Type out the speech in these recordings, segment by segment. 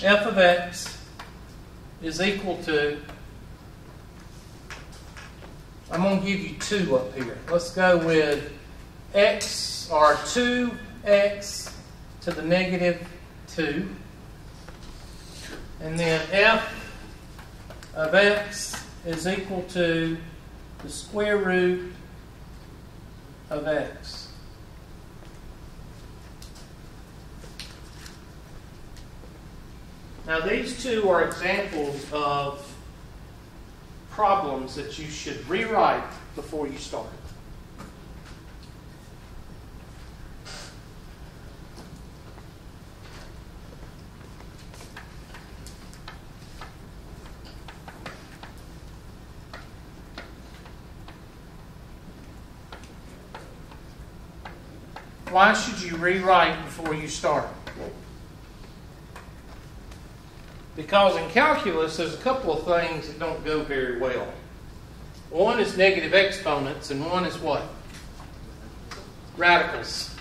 f of x is equal to, I'm going to give you 2 up here. Let's go with x, or 2x to the negative 2. And then f of x is equal to the square root of x. Now these two are examples of problems that you should rewrite before you start. Why should you rewrite before you start? Because in calculus, there's a couple of things that don't go very well. One is negative exponents, and one is what? Radicals.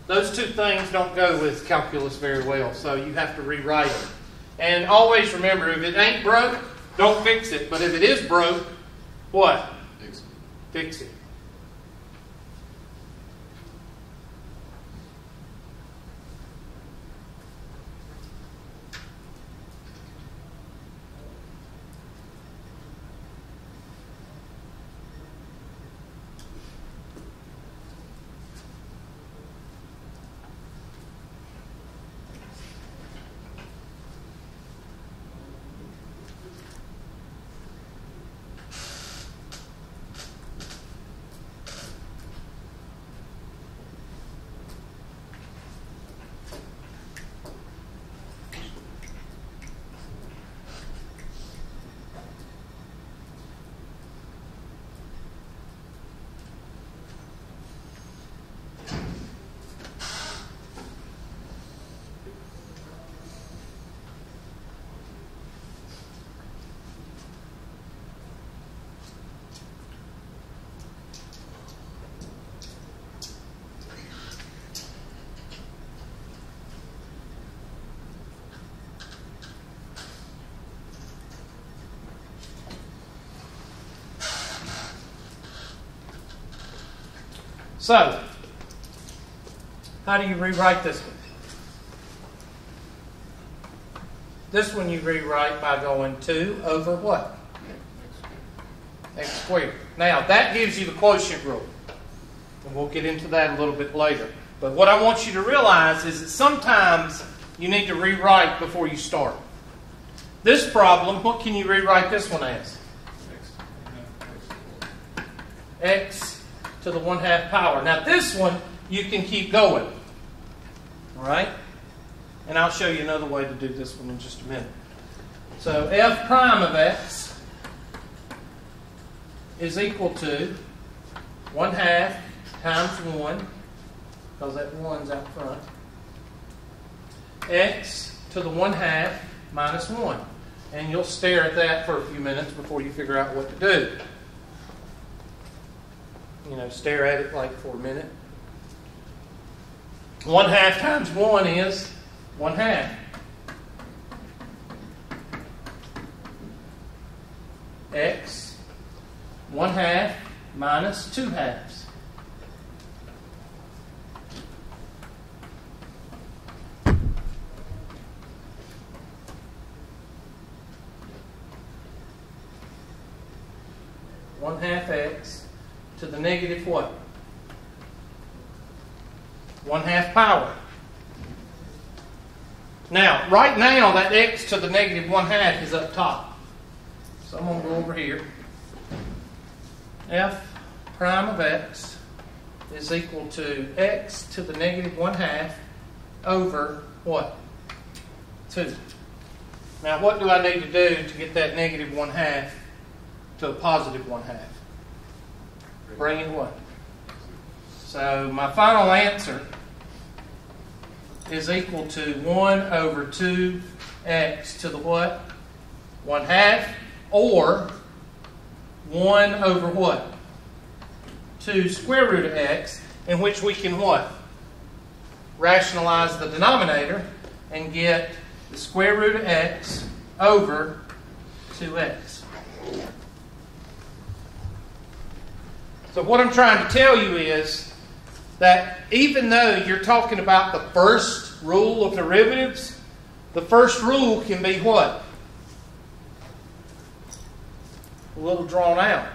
Those two things don't go with calculus very well, so you have to rewrite them. And always remember, if it ain't broke, don't fix it. But if it is broke, what? Fix it. Fix it. So, how do you rewrite this one? This one you rewrite by going 2 over what? X squared. Now, that gives you the quotient rule. And we'll get into that a little bit later. But what I want you to realize is that sometimes you need to rewrite before you start. This problem, what can you rewrite this one as? X to the 1/2 power. Now this one, you can keep going. Alright? And I'll show you another way to do this one in just a minute. So f prime of x is equal to 1/2 times 1, because that 1's out front, x to the 1/2 minus 1. And you'll stare at that for a few minutes before you figure out what to do. You know, stare at it like for a minute. 1/2 times 1 is 1/2. X 1/2 minus 2/2. One half x to the negative what? 1/2 power. Now, right now, that x to the negative 1/2 is up top. So I'm going to go over here. F prime of x is equal to x to the negative 1/2 over what? 2. Now, what do I need to do to get that negative 1/2 to a positive 1/2? Bring in what? So my final answer is equal to 1 over 2x to the what? 1/2, or 1 over what? 2 square root of x, in which we can what? Rationalize the denominator and get the square root of x over 2x. So what I'm trying to tell you is that even though you're talking about the first rule of derivatives, the first rule can be what? A little drawn out.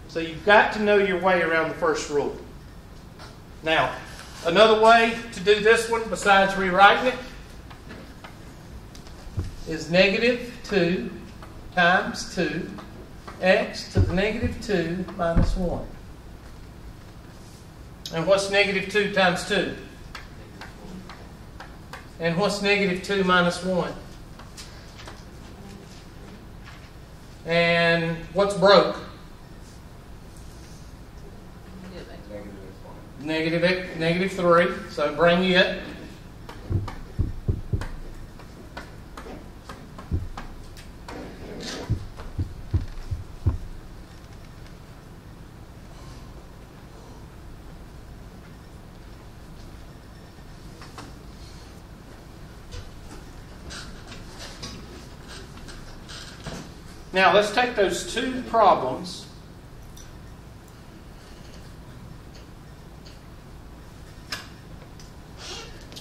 So you've got to know your way around the first rule. Now, another way to do this one besides rewriting it is negative 2 times 2x to the negative 2 minus 1. And what's negative 2 times 2? And what's negative 2 minus 1? And what's broke? Negative 3. So bring it. Now let's take those two problems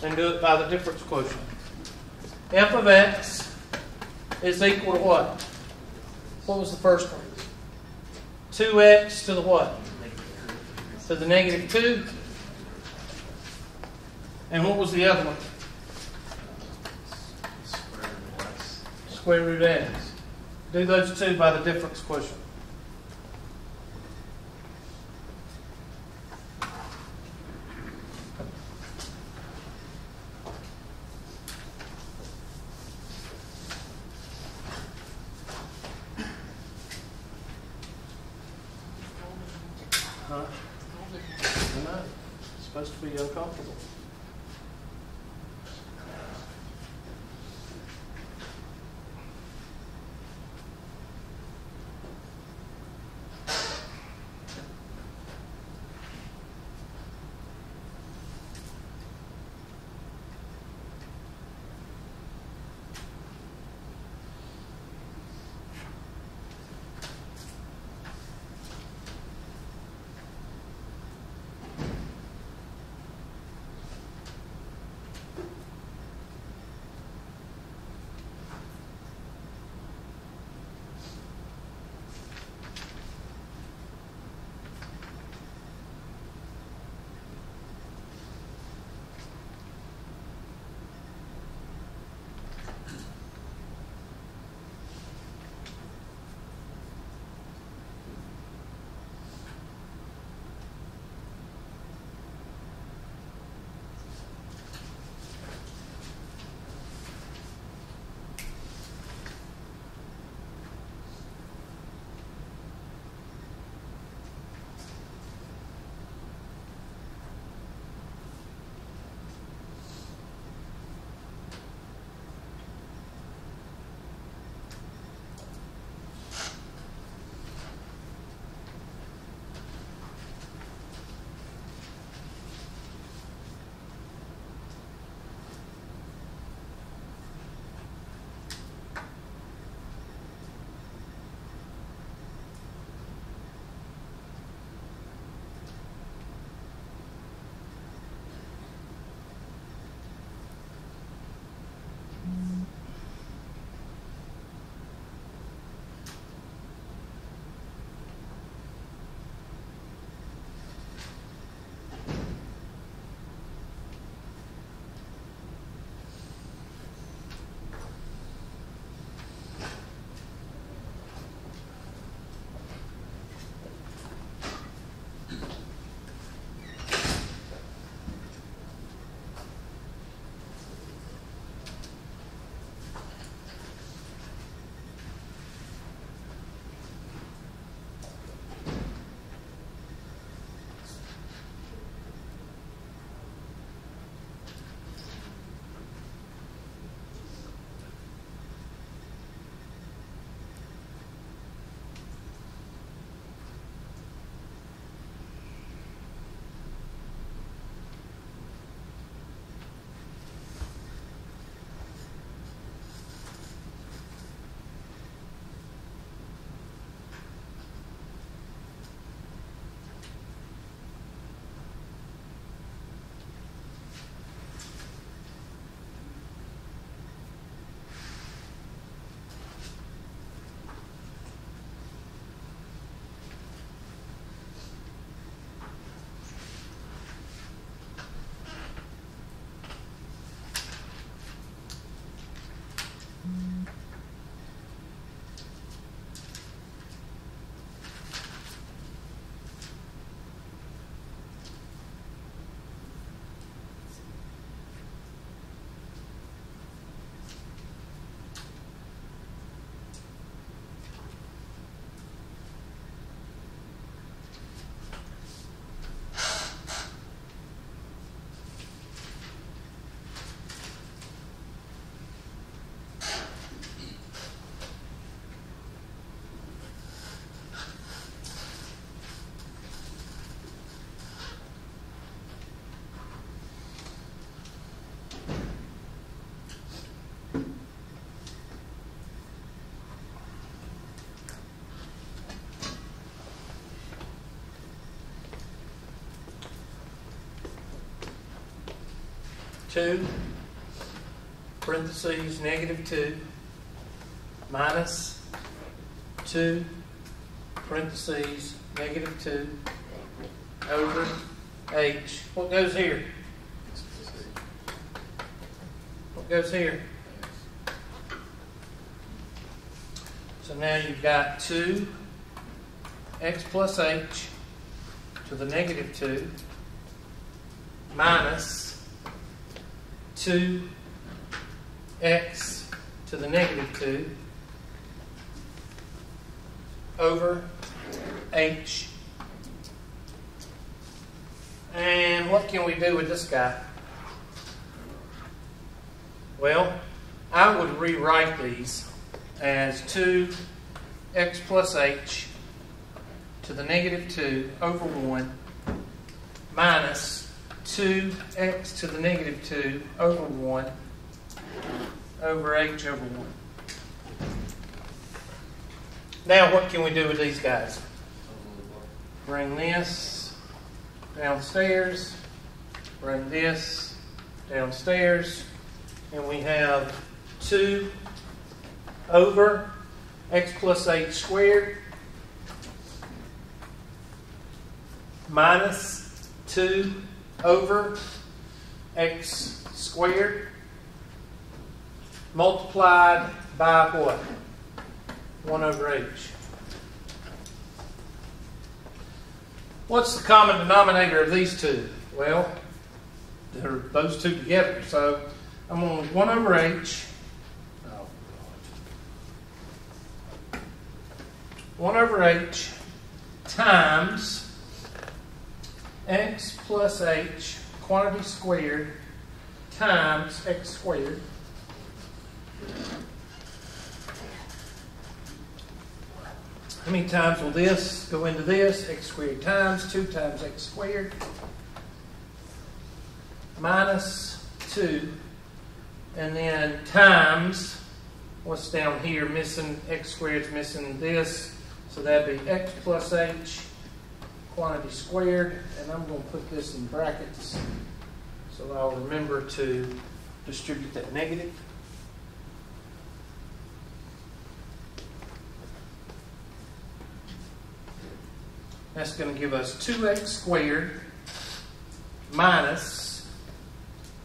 and do it by the difference quotient. F of x is equal to what? What was the first one? 2x to the what? To the negative 2. And what was the other one? Square root x. Do those two by the difference quotient. Huh? I know. It's supposed to be uncomfortable. 2, parentheses, negative 2, minus 2, parentheses, negative 2, over h. What goes here? What goes here? So now you've got 2 x plus h to the negative 2 minus 2 x to the negative 2 over h. And what can we do with this guy? Well, I would rewrite these as 2x plus h to the negative 2 over 1 minus 2x to the negative 2 over 1 over h over 1. Now what can we do with these guys? Bring this downstairs, bring this downstairs, and we have 2 over x plus h squared minus 2 over x squared multiplied by what? 1 over h. What's the common denominator of these two? Well, they're those two together. So I'm going to 1 over h. 1 over h times x plus h quantity squared times x squared how many times will this go into this? X squared times 2 times x squared minus 2 and then times what's down here, missing x squared is missing this, so that'd be x plus h quantity squared, and I'm going to put this in brackets so I'll remember to distribute that negative. That's going to give us 2x squared minus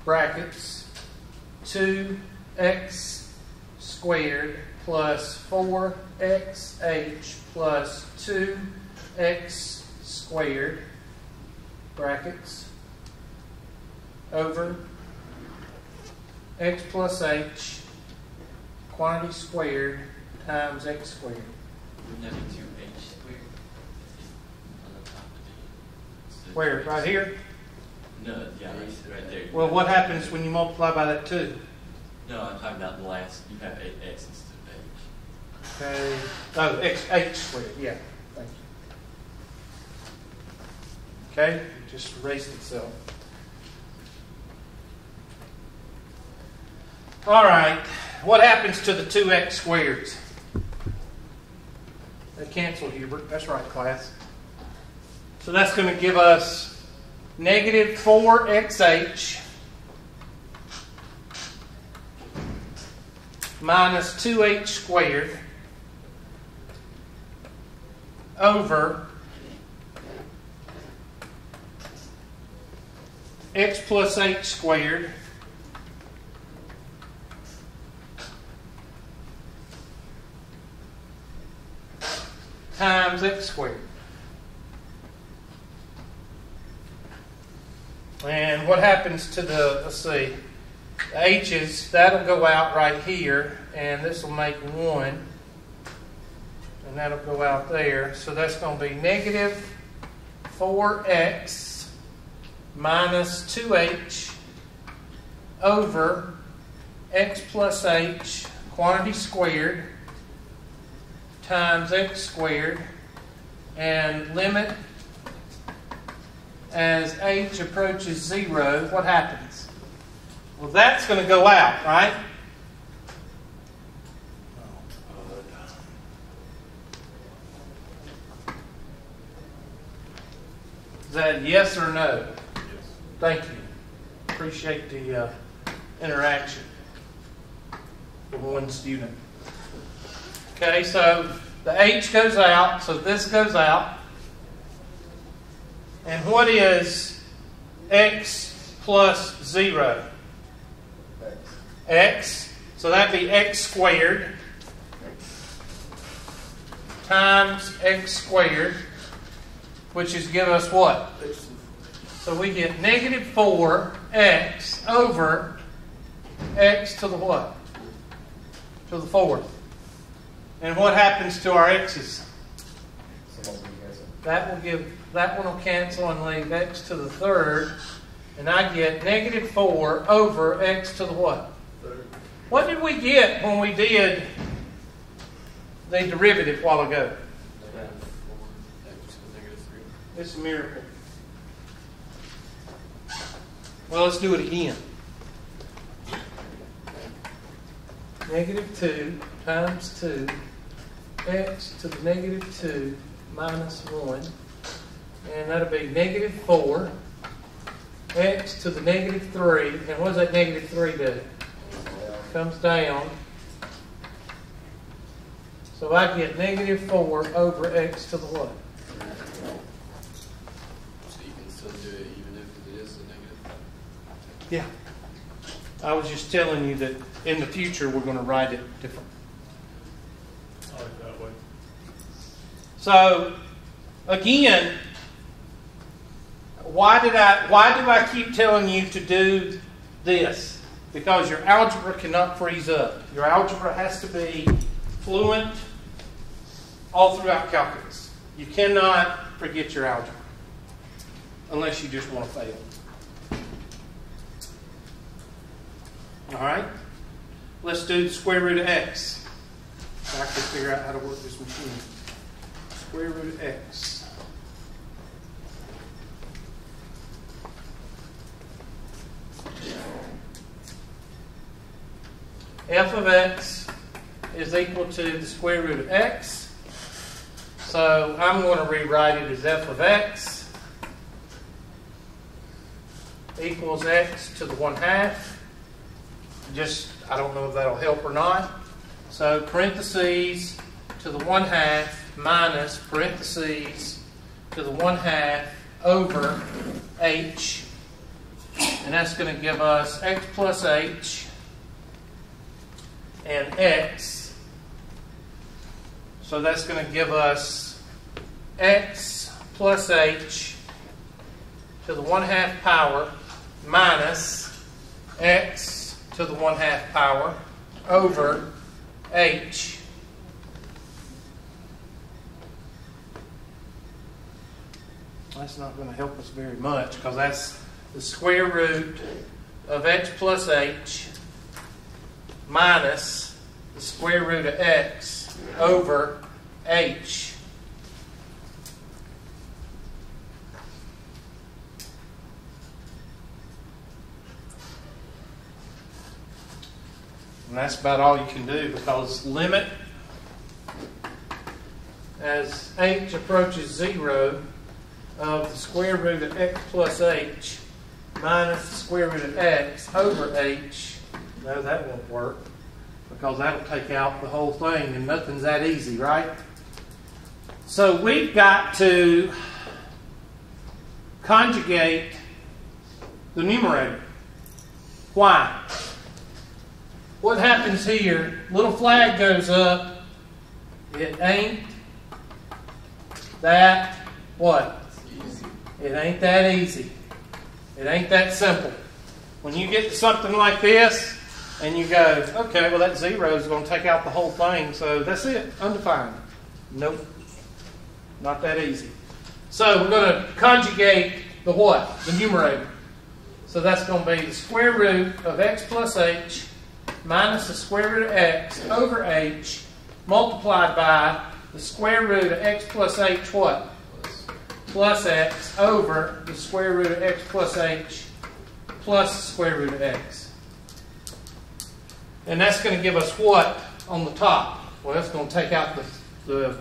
brackets 2x squared plus 4xh plus 2x squared brackets over x plus h quantity squared times x squared. Wouldn't that be 2h squared on the top of the... Where? Right here? No, yeah, right there. Well, what happens when you multiply by that 2? No, I'm talking about the last. You have 8x instead of h. Okay. Oh, h squared. Yeah. Thank you. Okay. It just erased itself. All right. What happens to the 2x squareds? They cancel, Hubert. That's right, class. So that's going to give us negative 4xh minus 2h squared over x plus h squared times x squared. And what happens to the, let's see, the h's, that'll go out right here, and this will make 1, and that'll go out there. So that's going to be negative 4x minus 2h over x plus h quantity squared times x squared, and limit as h approaches 0, what happens? Well, that's going to go out, right? Is that yes or no? Yes. Thank you. appreciate the interaction with one student. Okay, so the h goes out, so this goes out. And what is x plus 0? X. So that'd be x squared times x squared, which is give us what? So we get negative 4x over x to the what? To the 4th. And what happens to our x's? That one will cancel and leave x to the 3rd. And I get negative 4 over x to the what? 3rd. What did we get when we did the derivative a while ago? It's a miracle. Well, let's do it again. Negative 2 times 2 x to the negative 2 minus 1. And that'll be negative 4 x to the negative 3. And what does that negative 3 do? Comes down. So I get negative 4 over x to the what? So you can still do it even if it is a negative? Yeah. I was just telling you that in the future we're going to write it different. I like that way. So, again, why do I keep telling you to do this? Because your algebra cannot freeze up. Your algebra has to be fluent all throughout calculus. You cannot forget your algebra unless you just want to fail. All right? Let's do the square root of x. So I can figure out how to work this machine. Square root of x. F of x is equal to the square root of x. So I'm going to rewrite it as f of x equals x to the 1/2. Just, I don't know if that'll help or not. So parentheses to the 1/2 minus parentheses to the 1/2 over h. And that's going to give us x plus h and x. So that's going to give us x plus h to the 1/2 power minus x to the 1/2 power over h. That's not going to help us very much because that's the square root of x plus h minus the square root of x over h. And that's about all you can do because limit as h approaches 0 of the square root of x plus h minus the square root of x over h. No, that won't work because that'll take out the whole thing and nothing's that easy, right? So we've got to conjugate the numerator. Why? What happens here? Little flag goes up. It ain't that what? Easy. It ain't that easy. It ain't that simple. When you get to something like this and you go, okay, well that 0 is going to take out the whole thing, so that's it, undefined. Nope. Not that easy. So we're going to conjugate the what? The numerator. So that's going to be the square root of x plus h minus the square root of x over h multiplied by the square root of x plus h what? Plus x over the square root of x plus h plus the square root of x. And that's going to give us what on the top? Well, that's going to take out the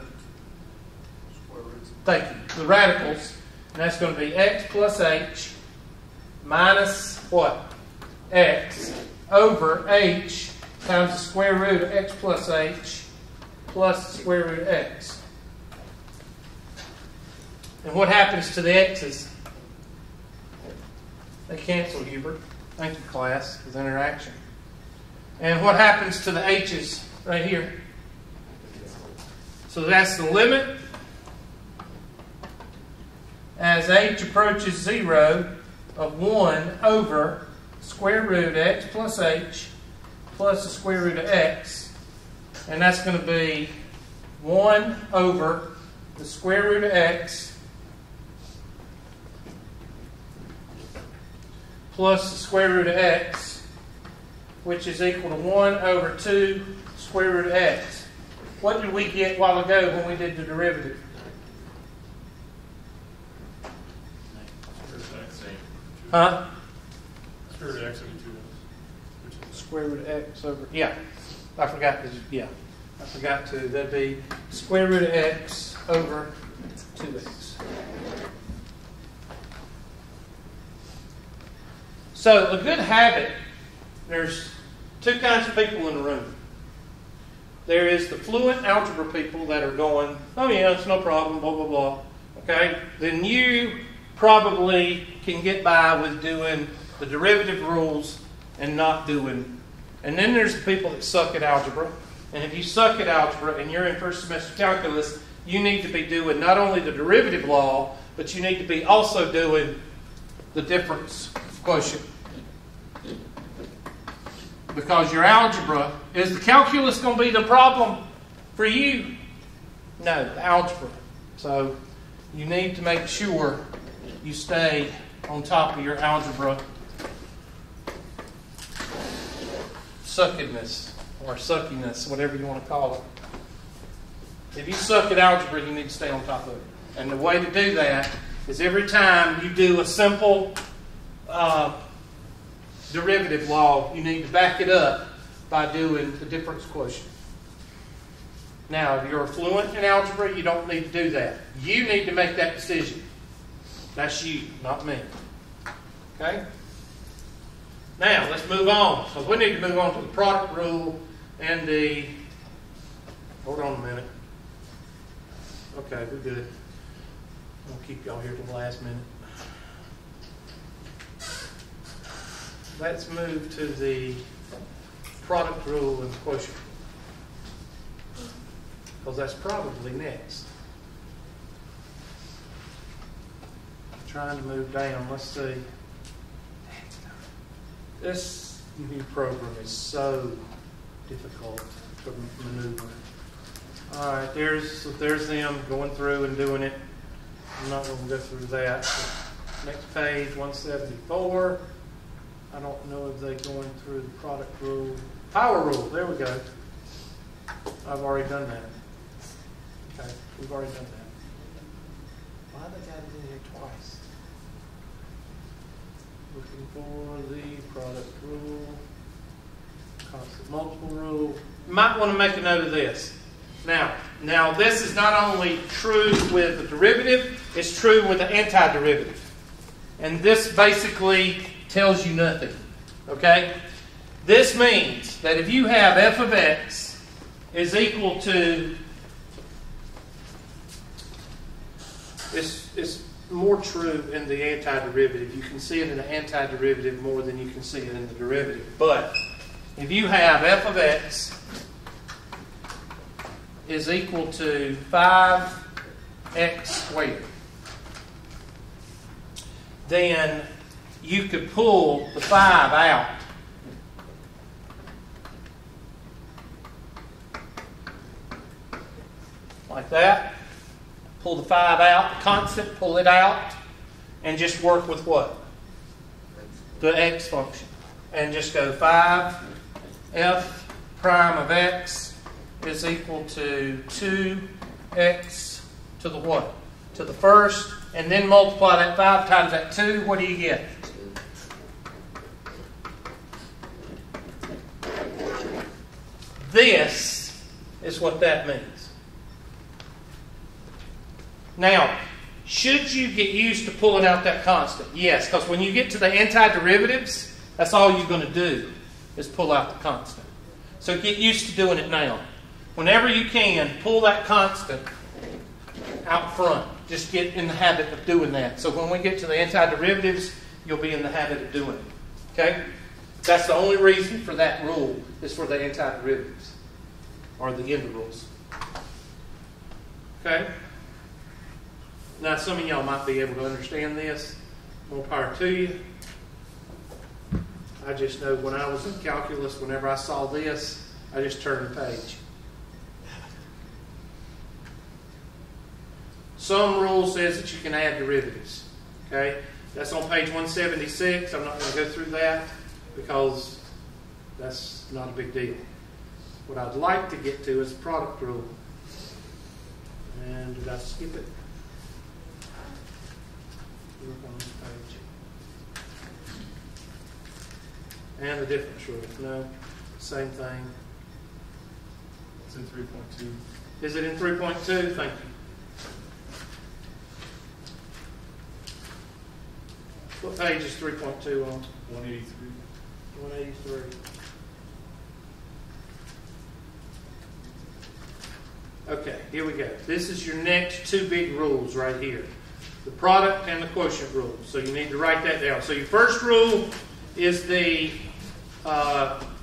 thank you, the radicals. And that's going to be x plus h minus what? x over h times the square root of x plus h plus the square root of x. And what happens to the x's? They cancel, Hubert. Thank you, class, for the interaction. And what happens to the h's right here? So that's the limit as h approaches 0 of 1 over square root of x plus h plus the square root of x. And that's going to be 1 over the square root of x plus the square root of x, which is equal to 1 over 2 square root of x. What did we get a while ago when we did the derivative? Huh? Square root of x over 2x. Which is Square root of x over, yeah. I forgot to, yeah. I forgot to. That'd be square root of x over 2x. So a good habit, there's two kinds of people in the room. There is the fluent algebra people that are going, oh yeah, it's no problem, blah, blah, blah. Okay? Then you probably can get by with doing the derivative rules and not doing. And then there's the people that suck at algebra. And if you suck at algebra and you're in first semester calculus, you need to be doing not only the derivative law, but you need to be also doing the difference quotient. Because your algebra, is the calculus going to be the problem for you? No, the algebra. So you need to make sure you stay on top of your algebra suckiness or suckiness, whatever you want to call it. If you suck at algebra, you need to stay on top of it. And the way to do that is every time you do a simple derivative law, you need to back it up by doing the difference quotient. Now, if you're fluent in algebra, you don't need to do that. You need to make that decision. That's you, not me. Okay? Now, let's move on. So we need to move on to the product rule and the... Hold on a minute. Okay, we're good. I'll keep y'all here till the last minute. Let's move to the product rule and quotient. Because that's probably next. I'm trying to move down. Let's see. This new program is so difficult to maneuver. All right, there's them going through and doing it. I'm not going to go through that. Next page, 174. I don't know if they're going through the product rule. Power rule, there we go. I've already done that. Okay, we've already done that. Why they got it in here twice? Looking for the product rule, constant multiple rule. You might want to make a note of this. Now this is not only true with the derivative, it's true with the antiderivative. And this basically tells you nothing. Okay? This means that if you have f of x is equal to, it's more true in the antiderivative. You can see it in the antiderivative more than you can see it in the derivative. But if you have f of x is equal to 5x squared, then you could pull the 5 out. Like that. Pull the 5 out, the constant, pull it out, and just work with what? The x function. And just go 5f prime of x is equal to 2x to the what? To the first, and then multiply that 5 times that 2, what do you get? This is what that means. Now, should you get used to pulling out that constant? Yes, because when you get to the antiderivatives, That's all you're going to do is pull out the constant. So get used to doing it now. Whenever you can, pull that constant out front. Just get in the habit of doing that. So when we get to the antiderivatives, you'll be in the habit of doing it. Okay? That's the only reason for that rule is for the antiderivatives or the integrals. Okay? Now some of y'all might be able to understand this. More power to you. I just know when I was in calculus, whenever I saw this, I just turned the page. Some rule says that you can add derivatives. Okay? That's on page 176. I'm not going to go through that because that's not a big deal. What I'd like to get to is the product rule. And did I skip it? Look on this page. And the difference rule. No, same thing. It's in 3.2. Is it in 3.2? Thank you. What page is 3.2 on? 183. 183. Okay, here we go. This is your next two big rules right here. The product and the quotient rule. So you need to write that down. So your first rule is the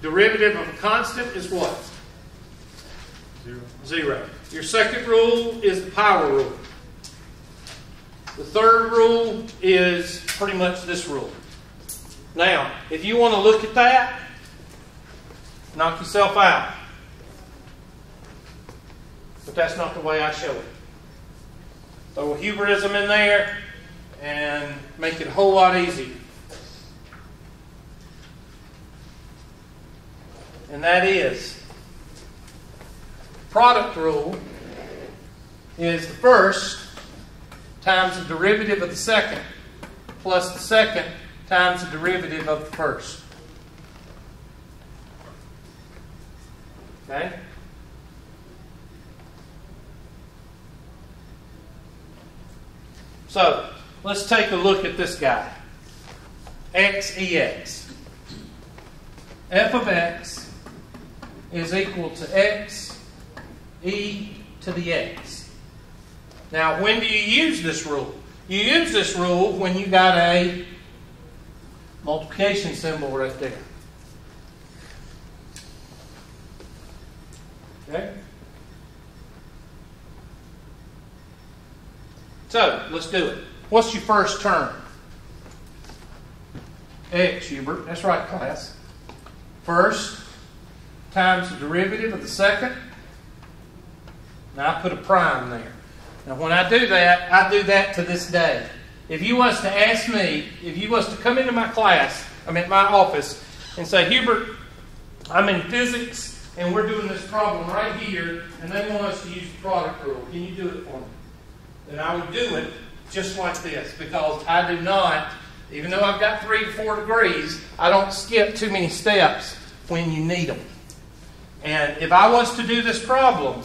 derivative of a constant is what? 0. 0. Your second rule is the power rule. The third rule is pretty much this rule. Now, if you want to look at that, knock yourself out. But that's not the way I show it. Throw a hubrism in there and make it a whole lot easier. And that is, product rule is the first times the derivative of the second plus the second times the derivative of the first. Okay? So, let's take a look at this guy. X-EX. F of x is equal to x e to the x. Now, when do you use this rule? You use this rule when you got a multiplication symbol right there. Okay? So, let's do it. What's your first term? X, Hubert. That's right, class. First times the derivative of the second. Now I put a prime there. Now when I do that to this day. If you was to ask me, if you was to come into my class, I'm at my office, and say, Hubert, I'm in physics, and we're doing this problem right here, and they want us to use the product rule. Can you do it for me? Then I would do it just like this, because I do not, even though I've got 3 to 4 degrees, I don't skip too many steps when you need them. And if I was to do this problem,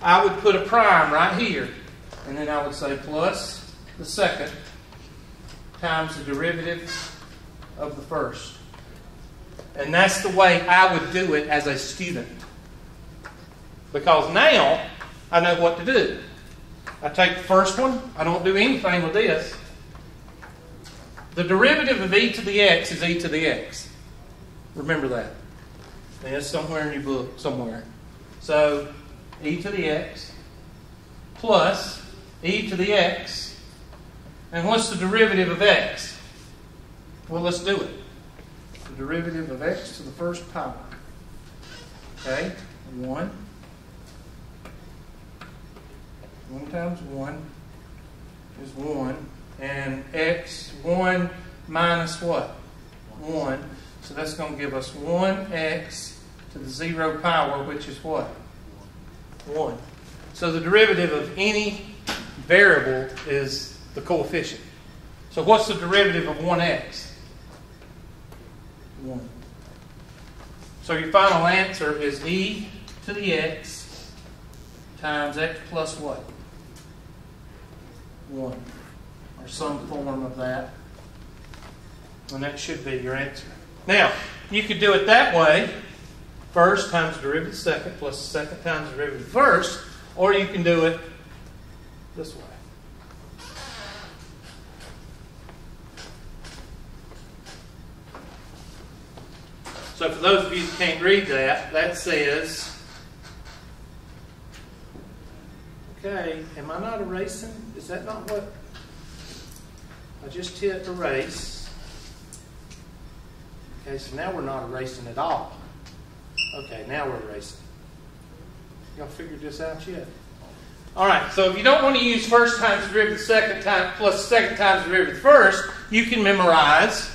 I would put a prime right here, and then I would say plus the second times the derivative of the first. And that's the way I would do it as a student. Because now I know what to do. I take the first one. I don't do anything with this. The derivative of e to the x is e to the x. Remember that. And it's somewhere in your book, somewhere. So, e to the x plus e to the x. And what's the derivative of x? Well, let's do it. The derivative of x to the first power. Okay? 1. 1 times 1 is 1. And x, 1 minus what? 1. So that's going to give us 1x to the 0 power, which is what? 1. So the derivative of any variable is the coefficient. So what's the derivative of 1x? 1. So your final answer is e to the x times x plus what? 1. Or some form of that. And that should be your answer. Now, you could do it that way. First times derivative second plus second times derivative first. Or you can do it this way. So for those of you that can't read that, that says, okay, am I not erasing? Is that not what? I just hit erase. Okay, so now we're not erasing at all. Okay, now we're erasing. Y'all figured this out yet? All right, so if you don't want to use first times derivative second time plus second times derivative first, you can memorize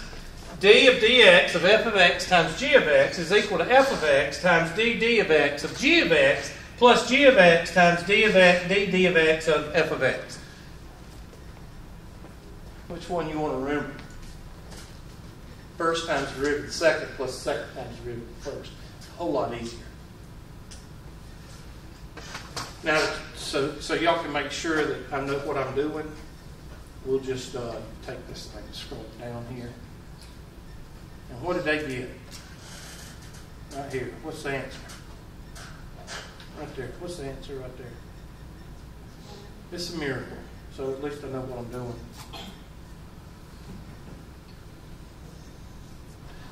d of dx of f of x times g of x is equal to f of x times dd of x of g of x plus g of x times d of x, dd of x of f of x. Which one you want to remember? First times derivative second plus second times derivative first. It's a whole lot easier. Now, so y'all can make sure that I know what I'm doing. We'll just take this thing and scroll it down here. And what did they get? Right here. What's the answer? Right there. What's the answer right there? It's a miracle. So at least I know what I'm doing.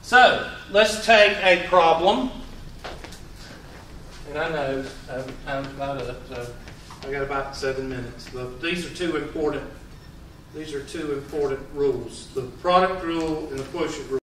So, let's take a problem. And I know time's about up, so I got about 7 minutes. But these are two important rules. The product rule and the quotient rule.